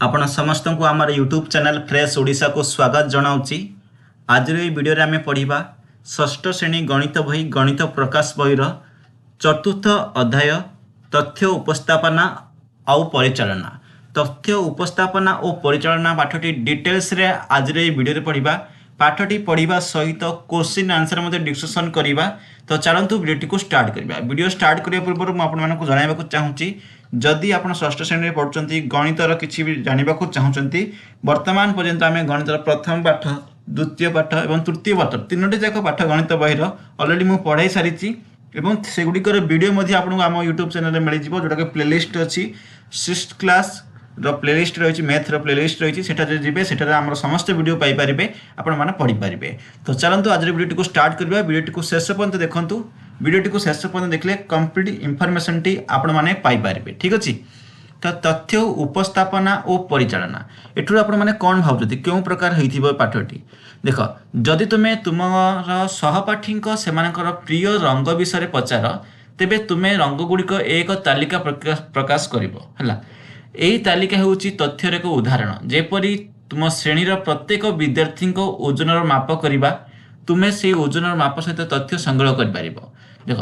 आपण समस्त को आमर यूट्यूब चैनल फ्रेश ओडिशा को स्वागत जनाऊँगी। आज वीडियो रे आमे पढ़िबा षष्ठ श्रेणी गणित बही गणित प्रकाश बहीर चतुर्थ अध्याय तथ्य उपस्थापना आउ परिचालना। तथ्य उपस्थापना और परिचालना पाठटी डिटेल्स रे आज वीडियो रे पढ़िबा। पाठटी पढ़िबा सहित क्वेश्चन आंसर मते डिस्कशन करिबा। तो चलंतु वीडियो को स्टार्ट करिबा। वीडियो स्टार्ट करिया पूर्व मु आपन मानकु जणाइबाकु चाहूची, जदि आप षष्ठ श्रेणी पढ़ुंट गणितर किसी भी जानवाक चाहते वर्तमान पर्यंत आम गणितर प्रथम पाठ द्वितीय पाठ और तृतीय पाठ तीनोटी जाक पाठ गणित बहीर अलरेडी मुझे पढ़ाई सारी से गुड़िकर वीडियो आपको आम यूट्यूब चैनल मिल जाए जोटा कि प्लेलिस्ट अच्छी 6th क्लास प्लेलिस्ट रही मैथ्र प्लेलिस्ट रही जी से आम समस्त वीडियो पाइपर आपण मैंने पढ़ी पारे। तो चलते आज वीडियो को स्टार्ट करवा। वीडियो को शेष पर्यंत देखूँ। वीडियो को शेष पर्यंत देखले कंप्लीट इनफॉरमेशन टी आपण माने पाई पारिबे। ठीक अछि। तो तथ्य उपस्थापना और परिचालना एठुर आपण माने कोन भाबुछथि केउ प्रकार हेइथिबो पाठटी देख। जदि तुमे तुमर सहपाठी सेमानकर प्रिय रंग विषय पचार तेबे तुमे रंग गुड़िक एक तालिका प्रकाश करिवो हला। एही तालिका हेउछि तथ्यर एक उदाहरण। जेपरि तुम श्रेणीर प्रत्येक विद्यार्थी ओजनर माप करिबा तुमे से ओजनर माप सहित तथ्य संग्रह कर पारिबो। देख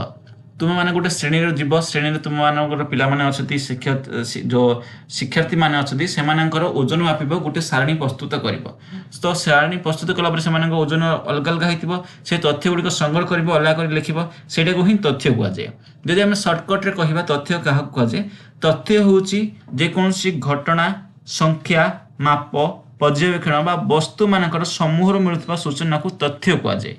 तुम मैंने गोटे श्रेणी जीव श्रेणी तुम मान पिला माने अच्छी जो शिक्षार्थी मैंने अच्छी से ओजन मापिब गोटे सारणी प्रस्तुत कर। तो सारणी प्रस्तुत कलापर से ओजन अलग अलग हो से तथ्य गुड़िक संग्रह कर अलग कर लिख से ही तथ्य कहुए। जदि आम सर्टकट्रे कह तथ्य क्या कहुए तथ्य हूँ जेकोसी घटना संख्या माप पर्यवेक्षण बा वस्तु मानकर समूह मिलुवा सूचना को तथ्य कहुए।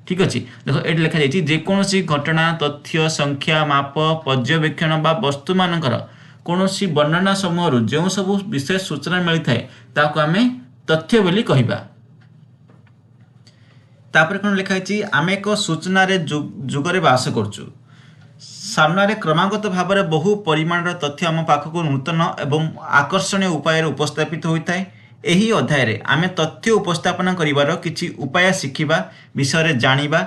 ठीक अच्छे। देख ये लिखा जाइए जेकोसी घटना तथ्य संख्या माप पर्यवेक्षण बा वस्तु मानकर कौन वर्णना समूह जो सब विशेष सूचना मिलता है ताको आमे तथ्य बोली कहबा। तापर कौन लिखाई आम एक सूचना जुगरे बास करचु सामने क्रमागत भाव में बहु परिमाण तथ्य आम पाखक नूतन एवं आकर्षणीय उपाय उपस्थापित होता है। एही अध्याय रे आमे तथ्य उपस्थापना करिवार किछि उपाय शिखिबा विषय जानिबा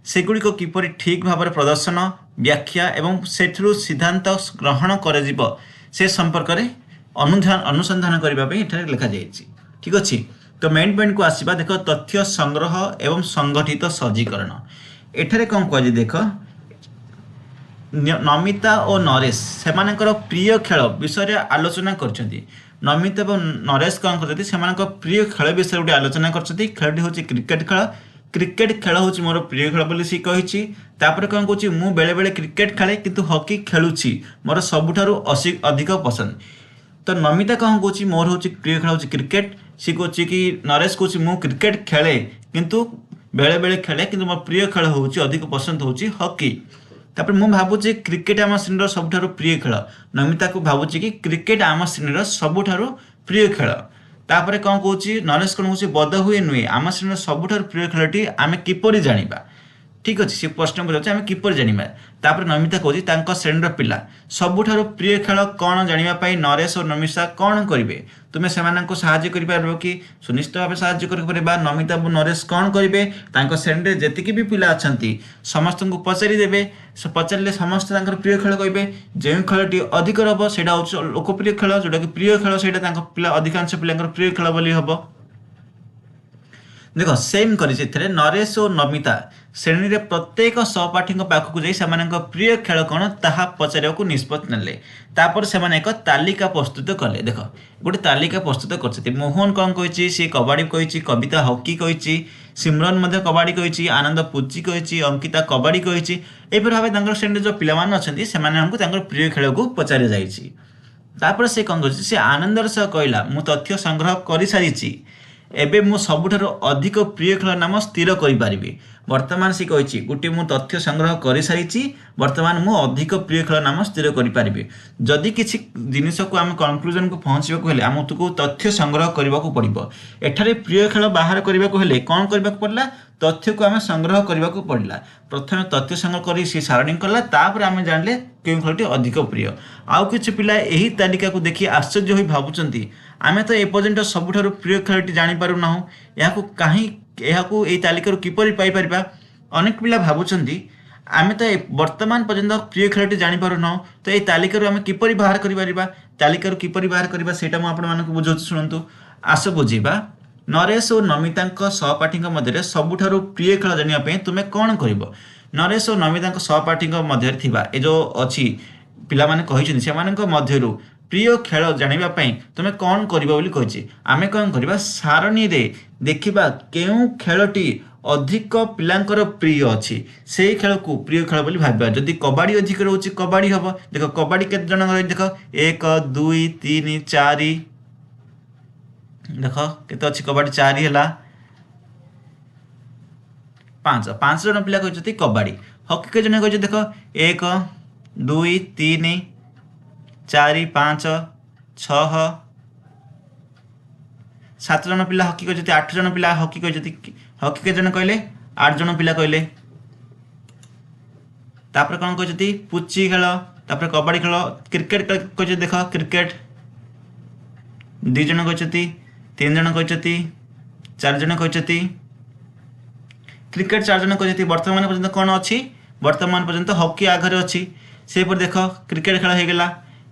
सेगुड़िक किपरि ठीक भाव प्रदर्शन व्याख्या एवं सेठरू सिद्धांत ग्रहण कर से संपर्क में अनुसंधान करने एठारे लिखा जाइछि। ठीक अच्छे। तो मेन पॉइंट को आसीबा। देख तथ्य संग्रह एवं संगठित सज्जीकरण एठारे कौन कह देख नमिता और नरेश सेमानकर प्रिय खेल विषय आलोचना करछन्ति। नमिता और नरेश कौन करते प्रिय खेल विषय गोटे आलोचना करछन्ति। खेलटी हूँ क्रिकेट खेल। क्रिकेट खेल हूँ मोर प्रिय खेल बोली सी कही। तापर कौन कहूँ मु बेले बेले क्रिकेट खेले किंतु हॉकी खेलुछि मोर सबुठारु अधिक पसंद। तो नमिता कौन कहूँ मोर हूँ प्रिय खेल हूँ क्रिकेट। सी कहूँ कि नरेश कहूँ मु क्रिकेट खेले किंतु बेले बेले खेले किंतु मोर प्रिय खेल हूँ अधिक पसंद हूँ हॉकी। तापर मु भावुची क्रिकेट आम श्रेणी सबुठारु प्रिय खेल। नमिता को भावुची कि क्रिकेट आम श्रेणी सबुठारु प्रिय खेल। तापर कौन कहूँ नरेश कौन कहूँ बद हुए नुहे आम श्रेणी सबुठारु प्रिय खेलटी आम किपरि जानिबा। ठीक अच्छे। सी प्रश्न पचार आम किपरि जानिबा। तापर नमिता कहूँ श्रेणी पिला सबुठारु प्रिय खेल कौन जानापी नरेश और नमिता कौन करेंगे तुम्हें से साहाय्य कर कि सुनिश्चित भाव साहाय्य कर। नमिता और नरेश कौन करेंगे श्रेणी जेतिकी भी पिला अच्छा समस्त को पचारिदेवे पचारे समस्त प्रिय खेल कहे जो खेलटी अधिक हम से लोकप्रिय खेल जोटा कि प्रिय खेल से पिला अधिकांश पिला प्रिय खेल बोली हम। देख सेम कर नरेश और नमिता श्रेणी रे प्रत्येक सहपाठी पाखक जाई प्रिय खेल कौन ताहा पचारिया निष्पत्ति नेले। तापर से एक तालिका प्रस्तुत कले। देख गोटे तालिका प्रस्तुत कर मोहन कौन कही सी कबाड़ी कही कविता हॉकी कही सिमरन मध्य कबाड़ी कही आनंद पुची कही अंकिता कबाड़ी कही एपरि भाव श्रेणी जो पिला अच्छा से प्रिय खेल को पचारि जाइछि। तापर से कौन कर आनंदर सह कहला मु तथ्य संग्रह कर सारी एबे मु सबुठारु अधिक प्रिय खेल नाम स्थिर करि। वर्तमान सी कही गोटे मु तथ्य संग्रह कर सारी वर्तमान मु अधिक प्रिय खेल नाम स्थिर करि। जदि किसी जिनिस को आम कनक्लूजन को पहुँचा हेले आमको तथ्य संग्रह करने को पड़ो। एठारे प्रिय खेल बाहर करने को हेले कौन करने को पड़ला तथ्य को आम संग्रह करने को पड़ला। प्रथम तथ्य संग्रह कर सी सारणी कला तापर आम जानले क्यों खेलटी अधिक प्रिय। आउ किछि पिला एही तालिका को देखि आश्चर्य होई भाबुचंती आमे तो एपर्यंत सबुठारु प्रिय खेलटी जानी पारु नाहु याकू काहे एहाकू एई तालिकारु किपरि पाई परिबा। अनेक पिला भाबुचंती आम तो वर्तमान पर्यंत प्रिय खेलटी जापर न तो ये तालिकार आम किपर बाहर कर तालिकार किपर बाहर करवा सेटा मुझे बुझे शुणु आस बुझा नरेश और नमिता सहपाठी मध्य सबुठारु प्रिय खेल जानापी तुम्हें कौन कर नरेश और नमिता सहपाठी मध्य ए जो अच्छी पिला माने कहिसें सेमानक मध्यरु प्रिय खेल जानापी तुम्हें कौन कर आम कौन करवा सारणी रे देखिबा केउ खेलटी अधिक पिलांकर प्रिय अच्छी से खेल को प्रिय खेल बोली भाबा जदि कबाड़ी अधिक रोचे कबाड़ी हम देख कबाड़ी केते जन देख 1 2 3 4 देख केते अच्छी कबाड़ी 4 है 5 जन पिला कहते कबाड़ी हकी के जन कहते देख 1 2 3 4 5 6 7 जन पिला हकी कहते 8 जन पिला हकी कहते हकी के जन कहले 8 जन पिला कहले तापर कौन कहते पुची खेल तापर कबाड़ी खेल क्रिकेट कहते देख क्रिकेट 2 जन कहते 3 जन कहते 4 जन कहते क्रिकेट 4 जन कहते वर्तमान पर्यंत कौन अच्छी वर्तमान पर्यंत हकी आगे अच्छी से पर देख क्रिकेट खेल हो गला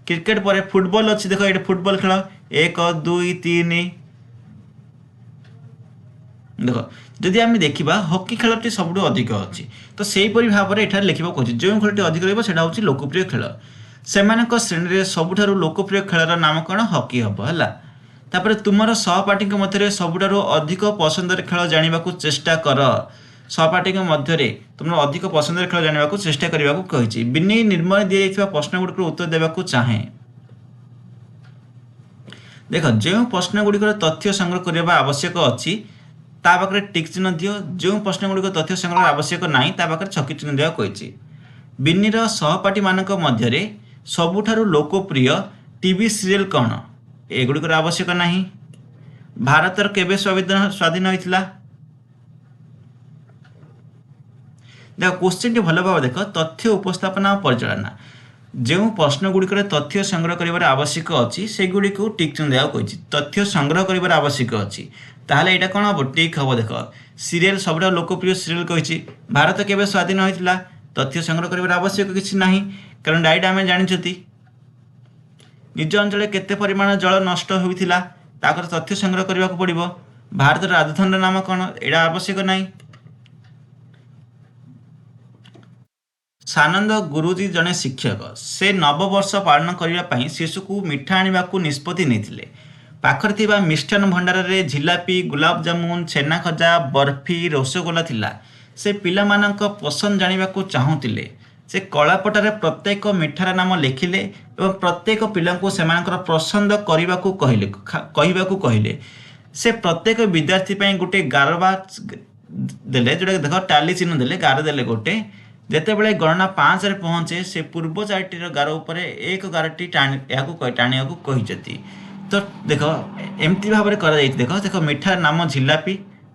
क्रिकेट पर फुटबॉल अच्छी देख ये फुटबॉल खेल 1 2 3 देख जदि आम देखा हकी खेलटी सब अधिक अच्छी तो सेहीपरि भाव में एठार लिखा कहे जो खेलटी अधिक रहा लोकप्रिय खेल से श्रेणी में सबुठारु लोकप्रिय खेलर नाम कौन हकी हम है तापर तुमर सहपाठी मध्य सबुठारु अधिक पसंदर खेल जाना चेष्टा कर सहपाठी मध्य तुम अधिक पसंदर खेल जाना चेष्टा करने को कही बिनी निर्मल दी जाइए प्रश्न गुड़िक उत्तर देवाक चाहे देख जो प्रश्न गुड़िक तथ्य संग्रह करने आवश्यक अच्छी ता पाखे टिक चिन्ह दियो जो प्रश्न गुड़िक तथ्य संग्रह आवश्यक ना ता पाखे छकी चिन्ह देवा कही बिन्नीर सहपाठी मानक मध्य सबुठारु लोकप्रिय टीवी सीरियल कौन एगुड़िकर आवश्यक ना भारतर केबे स्वाधीन होता देख क्वेश्चन टी भल भाव देख तथ्य उपस्थापना और परिचालना जो प्रश्न गुड़िक तथ्य संग्रह कर आवश्यक अच्छी से गुड़ी को टिक चिन्ह देवा कही तथ्य संग्रह कर आवश्यक अच्छी ताहले एटा कौन हम टिक हम देख सीरियल सब लोकप्रिय सीरियल कही भारत केबे स्वाधीन होता तथ्य संग्रह कर आवश्यक किसी ना कारण डायरेक्ट आम जानी निज अंचल केते परिमाण जल नष्ट होता ताकर तथ्य संग्रह करने को पड़ो भारत राजधानी नाम कौन एटा आवश्यक ना सानंद गुरुजी जड़े शिक्षक से नववर्ष पालन करने शिशु को मिठा आने को निष्पत्ति नहीं पाखर थिबा मिष्ठान भंडार रे झिलापी गुलाब जामुन छेना खजा बर्फी रसगोला थिला से पिला मानक पसंद जानिबा को चाहुतिले से कलापटारे प्रत्येक मिठार नाम लिखिले एवं प्रत्येक पिला को सेमानकर पसंद करने को कहले से प्रत्येक विद्यार्थी ପାଇଁ गोटे गारबा देले जोटा देख टाली चिन्ह देले गार देले गोटे जेते बेले गणना 5 रे पहुंचे से पूर्व 4टी गार ऊपर एक गारटी टाणिया को कही तो देख एमती भाव में कर देख देख मिठार नाम झिलापी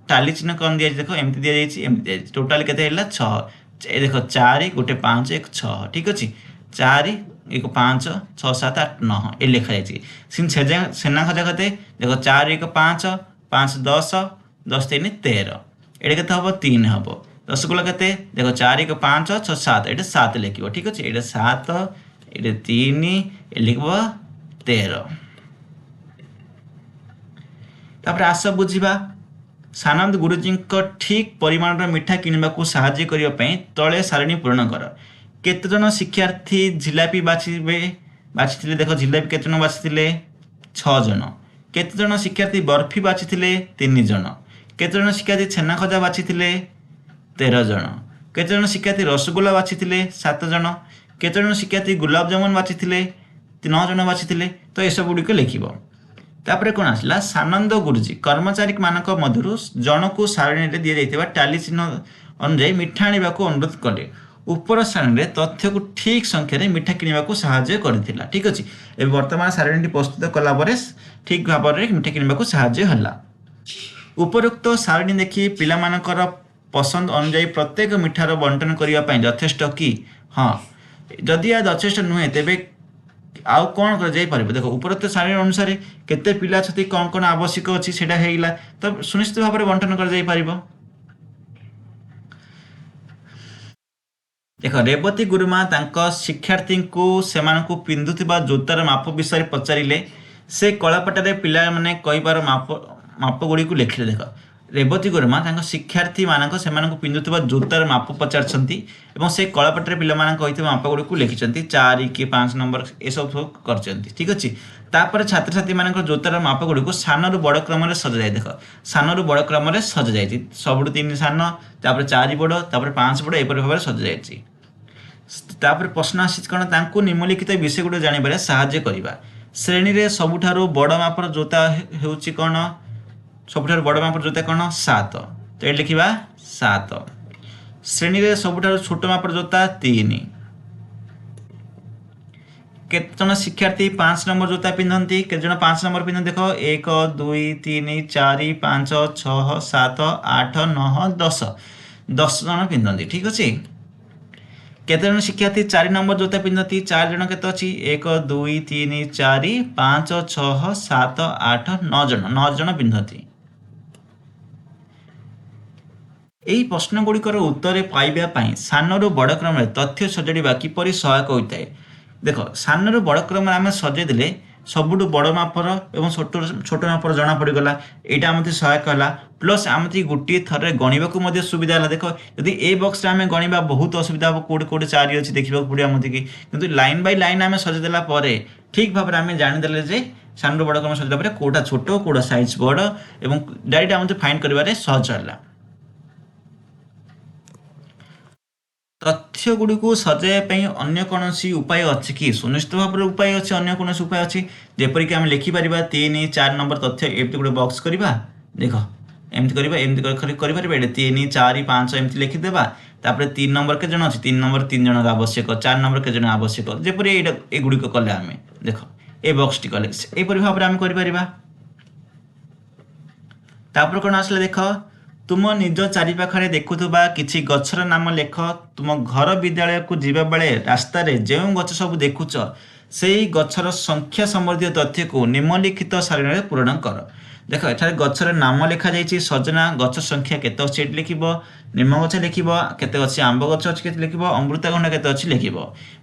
टाली चिन्ह कौन दिया देख एमती दि जाए टोटाल के देख 4 गोटे 5 1 6 ठीक अच्छे 4 1 5 6 7 8 9 ये लिखा जाए सेना खजा के देख 4 1 5 5 10 10 3 13 ये के हम 3 हम रसगोला के देख 4 1 5 6 7 ये 7 लिख ठीक अच्छे ये 7 ये 3 ये लिख 13 तापर आस बुझा सानंद गुरुजी ठीक परिमाण मिठा किणवा को साहाय्य करने तले सारणी पूर्ण कर केते जन शिक्षार्थी झिलापी बाछी देख झिलापी केते जन बाछी 6 जन केते जन शिक्षार्थी बर्फी बाछी 3 जन केते जन शिक्षार्थी छेना खजा बाछी 13 जन केते जन शिक्षार्थी रसगोला बाछी 7 जन केते जन शिक्षार्थी गुलाब जामुन बाछी 9 जन बाछी तो ये सब गुड़िक लिख तापर कौन आसला सानंद गुरुजी कर्मचारी मानक मध्य जन को सारणी में दी जाइए टाली चिन्ह अनुजाई मिठा आने को अनुरोध कले उपर सारणी में तथ्य को ठीक संख्यार मिठा किणवा को साहाय्य करथिला ठीक अच्छे एवं वर्तमान सारणी प्रस्तुत कलापर ठीक भाव में मिठा किणवा को साहाय्य हला उपरोक्त सारणी देखी पिला मानकर पसंद अनुजाई प्रत्येक मिठार बंटन करने यथेष्ट कि हाँ जदि यह यथेष्ट नुहे तेबे आउ कौन कर जाई परिबो देखो उपरोक्त सारणी अनुसार केते पिला छथि कौन कौन आवश्यक अछि सेटा हेइला तब सुनिश्चित भाव में बंटन कर जाई परिबो। देख रेवती गुरुमा शिक्षार्थी को सेमानकु पिंधुथिबा जोतार माप विषय पचारे से कलापटारे पिला माने कहिबार माप गुड़ी को लिखिले। देख रेवती गुरुमा शिक्षार्थी मानक सेमानकु पिंधुथिबा जोतार माप पचारछंती एवं से कलापटारे पिला मानक कहिथिबा माप गुड़ी को लिखिछंती 4 कि 5 नंबर ए सब करछंती। ठीक अछि। तापर छात्र छात्री मानक जोतार माप गुड़ी को सानरु बड़ क्रम रे सजा जाय। देख सानरु बड़ क्रम रे सजा जायछि। सबुठु 3 सान तापर 4 बड़ तापर 5 बड़ एपरि भाबरे सजा जायछि। तापर प्रश्न आसी कौन तांकु निम्नलिखित विषय गुड़ जानिबारे साहाय्य करिबा। श्रेणी रे सबुठारु बड़ मापर जोता हेउछि कौन सबुठारु बड़ मापर जोता कौन 7 तो ये लिखिबा 7। श्रेणी रे सबुठारु छोट मापर जोता 3। केतजन शिक्षार्थी 5 नंबर जोता पिंधंती केतजन 5 नंबर पिंधंती देखो 1 2 3 4 5 6 7 8 9 10 10 जन पिंधंती। ठीक अछि। केतजन शिक्षार्थी 4 नंबर जोता पिंधती 4 जन केते अछि 1 2 3 4 5 6 7 8 9 जन पिंधती। एही प्रश्न गुड़िकर उत्तर पाइबा सानरु बड़ क्रम तथ्य सजाड़ा किपरि सहायक होता है। देख सानरु बड़ क्रम आम सजेदेले सबुठु बड़ मापर एवं छोट मापर जना पड़गला यहाँ आम सहायक है। प्लस आम गोटे थर गणवाक सुविधा है। देख यदि ए बक्स आम गणवा बहुत असुविधा हम कौटे कौटे 4 अच्छी देखा पड़ो आमती कि लाइन बाय लाइन आम सजेदेला ठीक भाव में आम जानीदे जे सानरु बड़ क्रम सजेला कौटा छोट कौटा साइज बड़ और डायरेक्ट आम फाइंड कर सहज है। तथ्य गुड़ी को सजाइवाई अन्य कौन उपाय अच्छी कि सुनिश्चित भाव में उपाय अच्छे अन्य कौन उपाय अच्छी जेपरिक आम लिखिपर 3 4 नंबर तथ्य एमती गोटे बक्स करवा। देख एमती करवा एमती कर 3 4 5 एमती लिखिदेवा। तापर 3 नंबर के जन अच्छी 3 नंबर 3 जन आवश्यक 4 नंबर के जन आवश्यक जेपरी एगुड़िक कले आम देख ए बक्स टी कले यहपरी भाव में आम कर। तापर कौन आसला देख तुम निज चारिपाखे देखुवा किसी गछर नाम लेख। तुम घर विद्यालय को जीवा बेले रास्ता रे जो गछ सब देखुच से गछर संख्या संबंधी तथ्य को निम्नलिखित सारणी में पूरण कर। देख एठारे गछर नाम लिखा जाइए सजना गछ संख्या केते अच्छी लिख निम गछ लिख केते अच्छी आंब गछ अच्छी केते लिख अमृतभंडा केते अच्छी लिख।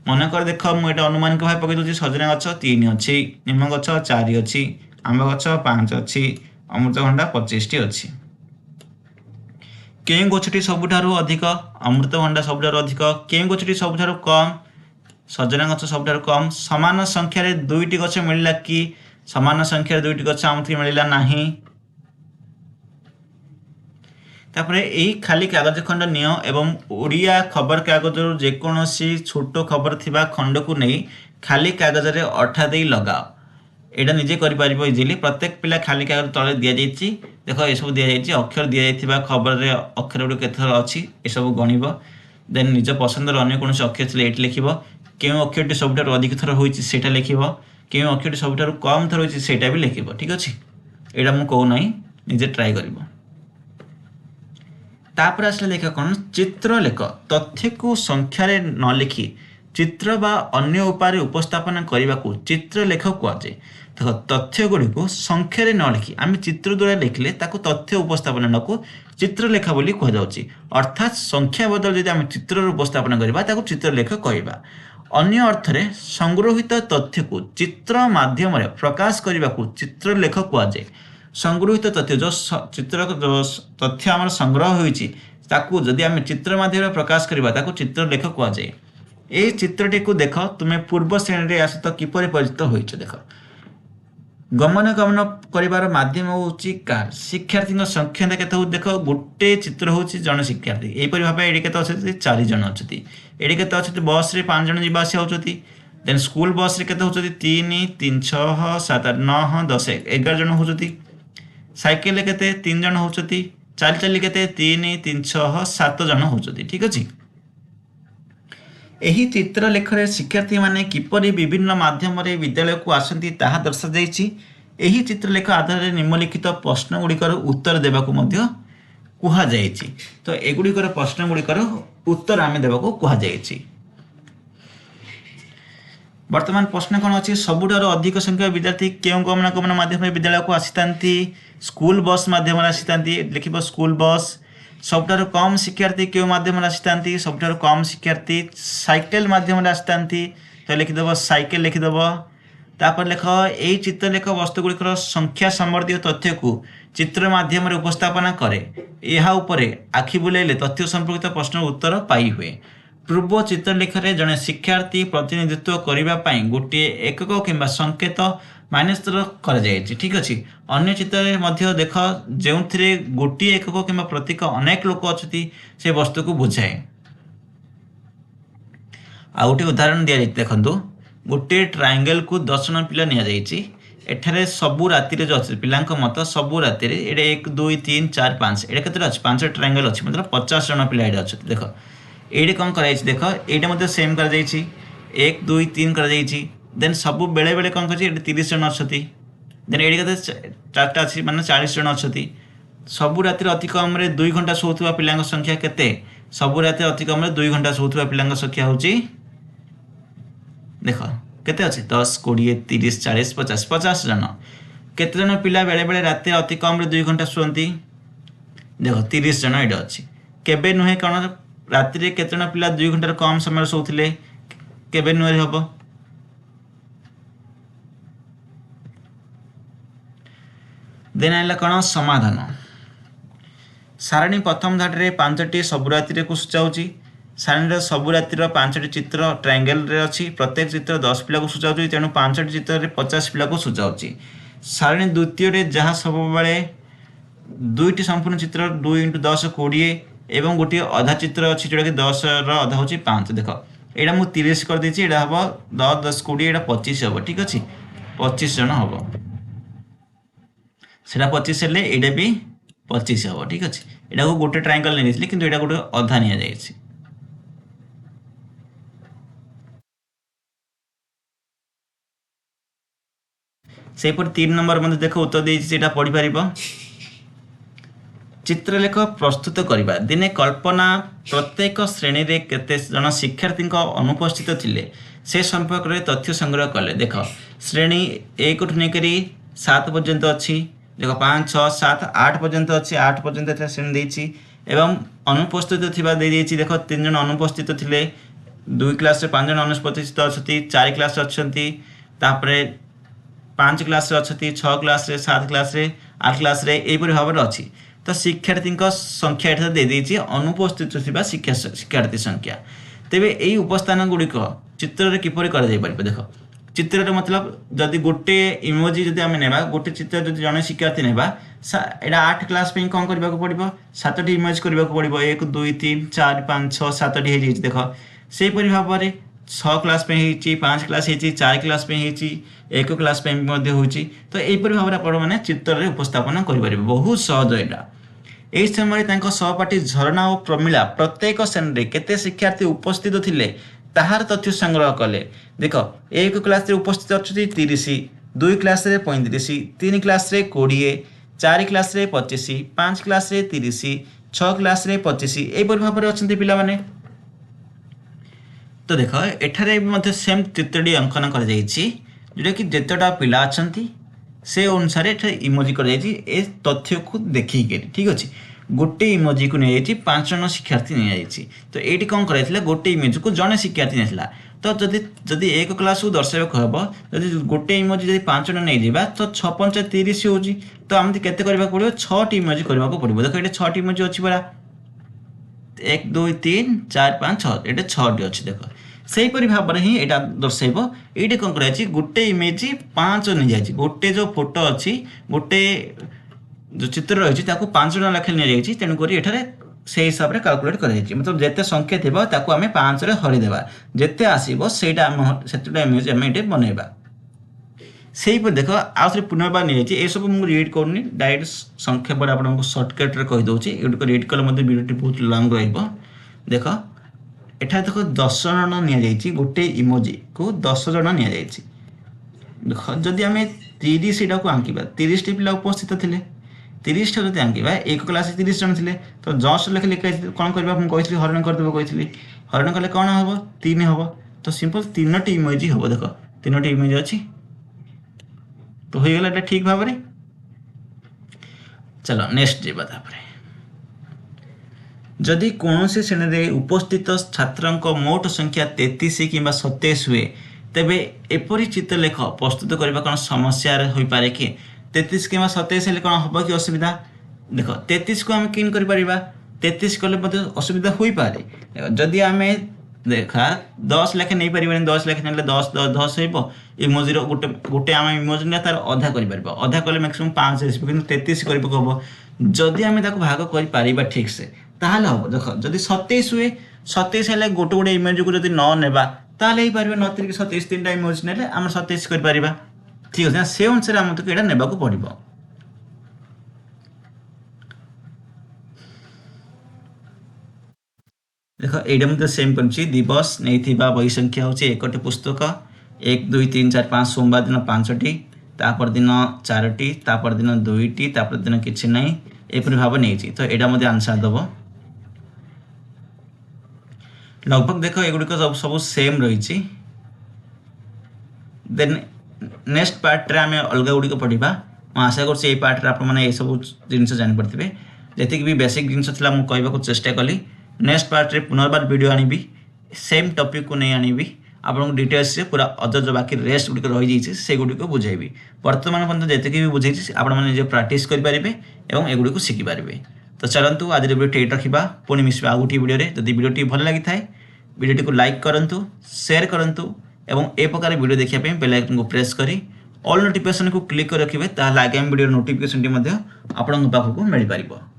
मनकर देख मुझे अनुमानिक भाव पकई दूसरी सजना गछ 3 अच्छी निम गछ 4 अच्छी आंब गछ 5 अच्छी अमृतभंडा 25टी अच्छी। कें गछटी सबुठारु अधिक अमृतभंडा सबुठारु अधिक कें गछटी सबुठारु कम सजना गछ सबुठारु कम। समान संख्यार 2टी गछ मिलला कि समान संख्यार 2टी गछ आमथि मिलला नाही। तापरे एही खाली कागज खंड नियो एवं ओडिया खबर कागज जेकोसी छोट खबर थिबा खंड को नहीं खाली कागज रे अठा देई लगाओ। यहाँ निजे कर इजिली प्रत्येक पिला खाली कागज तले दि जाइए। देख ये सब दि जाइए अक्षर दि जाइए खबर रे अक्षर गुड़ केत अच्छी ये सब गणव देन निज पसंदर अन्य कौन अक्षर ये लिख क्यों अक्षरटी सबुठ अधिक थर होता लिख क्यों अक्षरटी सबुठ कम थर होता भी लिख। ठीक अच्छे यहाँ मुझे कहूना निजे ट्राए कर। तापर आसले देख कौन चित्र लेख तथ्य को संख्यार न लिखि चित्र बा अन्य उपाय उपस्थापन करने को चित्रलेख कहुए। देख तथ्य गुड़ी को संख्यार न लिखि आम चित्र द्वारा लिखले ताको तथ्य उपस्थापन को चित्रलेखा बोली कहुच्छी। अर्थात संख्या बदल जब आम चित्र उपस्थापन करवा ताको चित्रलेख कहवा। अन्य अर्थ में संग्रहित तथ्य को चित्र माध्यम प्रकाश करने को चित्रलेख कहुए। संग्रहित तथ्य जो चित्र जो तथ्य आम संग्रह होती आम चित्र माध्यम प्रकाश करवा ताको चित्रलेख कहुए। ये चित्रटी को देख तुम्हें पूर्व श्रेणी या सहित किपर परिचित हो। देख गमनागमन कर मध्यम हूँ कार शिक्षार्थी संख्या के देख गोटे चित्र हूँ जन शिक्षार्थी यहीपरि भाव ये के 4 जन अच्छा ये के अच्छा बस रे 5 जन जावास होती। देन स्कूल बस रे के 3 3 6 7 8 9 10 11 जन होती। साइकेल के 3 जन होती चली चली के 3 3 6 7 जन होती। ठीक अच्छे यही चित्रलेखरे शिक्षार्थी माने किपरि विभिन्न माध्यम विद्यालय को आसती ताहा दर्शा जाइछि। एही चित्रलेख आधार निम्नलिखित प्रश्न गुड़िकर उत्तर देवाक कहा जाइछि। तो एगुड़िकर प्रश्न गुड़िकर उत्तर आम देवाक कहा जाइछि। वर्तमान प्रश्न कौन अच्छी सबुठार अधिक संख्या विद्यार्थी क्यों गमनागमन माध्यम विद्यालय को आसी स्कूल बस माध्यम आसी लिख स्कूल बस। सबुठारु कम शिक्षार्थी क्यों माध्यम आसी सबुठारु कम शिक्षार्थी साइकेल माध्यम आसी तो लिखिदेव साइकेल लिखिदेव तापर लेख यही चित्रलेख वस्तुगुड़िकर संख्या संबंधी तथ्य को चित्र माध्यम उपस्थापना करे यह उपरे आखि बुलाइले तथ्य संपर्कित प्रश्न उत्तर पाई हुए। पूर्व चित्रलेखरे जड़े शिक्षार्थी प्रतिनिधित्व करने गोटे एकक किंबा संकेत मान्यस्तर कर ठीक अच्छे। अन्य चित्र मध्य देख जो गोटे एकक किंबा प्रतीक अनेक लोक अच्छी से वस्तु को बुझाए। आ गोटे उदाहरण दि देखु गोटे ट्रायंगल को 10 जन पिला एठारे सबू राति जो अच्छे पिला मत सबू राति 1 2 3 4 5 ये के अच्छे 5 ट्रायंगल अच्छे मतलब 50 जन पिला अच्छे। देख ये कौन कर देख ये सेम कर 1 2 3 कर देन सबू बेले बेले कौन कर 30 जन अच्छा देन ये चार्टा अच्छी माने 40 जन अच्छा। सबू राति अति कम 2 घंटा शोवा पिला संख्या केते सबू राति अति कम 2 घंटा शोवा पिला संख्या हूँ देख केते अच्छे 10 20 30 40 50 50 जन केते जन पिला बेले बेले राति अति कम 2 घंटा शुअती देख 30 जन ये अच्छी केबे नुहे कौन राति केते जन पिला 2 घंटा कम समय शोले केबे नुहे हम। देन आइला कौन समाधान सारणी प्रथम धाड़ी 5टी सबू राति को सूचाऊँगी सारणी सबू रातिर 5टी चित्र ट्रायंगल रे अच्छी प्रत्येक चित्र 10 पिला को सूचाऊँ तेणु 5टी चित्र 50 पिला को सूचाऊँगी। सारणी द्वितीय जहाँ सब बेले 2टी संपूर्ण चित्र 2 × 10 20 एवं गोटे अधा चित्र अच्छी जोटा कि 10 अधा हूँ 5 देख यहाँ मुझे 30 कर देती हम 10 10 20 यहाँ 25 हम ठीक अच्छे 25 जन हम से 25 हेल्ले ये भी 25 हम ठीक अच्छे। यहाँ को गोटे ट्रायंगल नहीं कि गोटे अधा नि जाए। सेपरि 3 नंबर मध्य देख उत्तर देती पढ़ी पार चित्रलेख प्रस्तुत करवा दिने कल्पना प्रत्येक श्रेणी रे केते जन शिक्षार्थी अनुपस्थित थिले से संपर्क में तथ्य संग्रह कले। देख श्रेणी 1 ठू नहीं 7 पर्यंत अच्छी देख 5 6 7 8 पर्यंत अच्छी 8 पर्यंत श्रेणी देती एवं अनुपस्थित थिबा दे देती देख 3 जन अनुपस्थित थिले 2 क्लास 5 जन अनुपस्थित अच्छी 4 क्लास अच्छी 5 क्लास अच्छा 6 क्लास 7 क्लास 8 क्लास यहीपरि भाव में अच्छी तो शिक्षार्थी संख्या एठार दे देती अनुपस्थित शिक्षार्थी संख्या तेरे यही उपस्थान गुड़िक चित्र किपर कर देख चित्र मतलब जदि गोटे इमोजी जदि आम नेबा गोटे चित्र जदि जड़े शिक्षार्थी नेबा यहाँ 8 क्लास कौन करने पड़ो 7टी इमेज करने पड़ो 1 2 3 4 5 6 7टी हो देख से भाव में 6 क्लास 5 क्लास 4 क्लास 1 क्लास होती तो यहीपरि भाव में आप मैंने चित्र उपस्थापन करें बहुत सहज यहाँ। यही समय सहपाठी झरणा और प्रमिला प्रत्येक श्रेणी केते शिक्षार्थी उपस्थित थिले ताहार तथ्य संग्रह कले। देख 1 क्लास उपस्थित अच्छी 30 2 class 35 3 class 20 4 class 25 5 class 30 6 class 25 यहीपरि भाव में अच्छा पिला माने। तो देख एठारे सेम चित्रटी अंकन कर जोटा कि जितेटा पिला अच्छा से अनुसार इमोजी कर तथ्य को देखिक ठीक अच्छे गोटे इमोजी को नहीं 5 जन शिक्षार्थी नहीं जाइए तो ये कौन कर गोटे इमेज को जड़े शिक्षार्थी नहीं तो जदि 1 क्लास को दर्शाइक हम जदि गोटे इमोजी जब 5 जन नहीं जावा तो 6 5 30 हो तो आम के पड़ो 6टी इमोजी करने को पड़ो। देख ये 6टी इमोजी अच्छी पड़ा 1 2 3 4 5 6 ये 6टी अच्छी देख सेहीपरि भाव में ही यहाँ दर्शाइब ये कौन कर गोटे इमेज 5 नहीं जाए गोटे जो फोटो अच्छी गोटे जो चित्र रही 5 जन लेखे नहीं तेणुक ये से हिसाब से कैलकुलेट कर मतलब जिते संख्या थी आम 5 हरिदेवा जिते आसो से इमेज आम ये बनइबा से देख आउ थे पुनर्बार नहीं जाए सब मुझे रीड करनी डायरेक्ट संक्षेप आपको सर्टकट रे कहीदे ये रीड कले वीडियो बहुत लंग देख एठा देख 10 जन नि गोटे इमोजी को 10 जन नि देख जदि आम 30 को आंकिबा 30 टी पिला उपस्थित थे 30 जब आंकिबा 1 क्लास 30 जन थे तो 10 लेखे लिखा कौन करवा मुझे हरण करदेव कही हरण कले कौन हम 3 हम तो सिंपल 3टी इमोजी हम देख 3टी इमोजी अच्छी तो हो गला ठीक भाव में। चलो नेक्स्ट जीवा जदि कौन श्रेणी में उपस्थित छात्रों मोट संख्या 33 कि 27 हुए तेबे एपरी चित्रलेख प्रस्तुत करने कौन समस्या हो पारे कि 33 कि 27 हेल्ले कौन हम कि असुविधा देख 33 को आम किन कर 33 कले असुविधा हो पारे जदि आम देखा 10 लाख नहीं पारे 10 लाख ना 10 10 हो इमोजी गोटे गोटे आम इमोजी ना तार अधा कर अधा कले मैक्सिमम 5 कि 33 कर जदि आम भाग कर ठीक से ताहले हम देख जदि 27 हुए 27 हेल्ले गोटे गोटे इमेज को जब न नेबा ताहले ही पारे 29 कि 27 3टा इमेज नेले आम 27 कर ठीक अच्छे से अनुसार आम तो यहाँ नेबाक पड़ो। देख ये मतलब सेम कर दिवस नहीं बही संख्या हूँ 1टी पुस्तक 1 2 3 4 5 सोमवार दिन 5टी तापर दिन 4टी तापर दिन 2टी तापर दिन किसी ना एपरी भाव नहीं तो यहाँ मत आंसर दब लगभग देख एगुड़िक सब सेम रही देन नेक्स्ट पार्ट रे आम अलग गुड़िक पढ़ा आशा कर पार्ट आप सब जिन जापे जी भी बेसिक जिन कहवाक चेष्टा कली नेक्स्ट पार्ट रे पुनर्बार वीडियो आनी सेम टॉपिक को नहीं आनी आपको डिटेल्स पूरा अदर जो बाकी रेस्ट गुड़िक रही से गुड़िक बुझेबी बर्तमान पर्यटन जी भी बुझे आपने प्राक्ट करेंगे और एगुड़ी शिखिपारे। तो चलतु आज वीडियो रखा पुणी मिसवा आउ गोटे वीडियो जब वीडियो भल लगी था वीडियो को लाइक करूँ शेयर करूँ एवं ए प्रकार वीडियो देखा बेल आइकन को प्रेस करी ऑल नोटिफिकेशन को क्लिक कर रखिए आगामी वीडियो नोटिफिकेशन आपण पाखक मिल पार।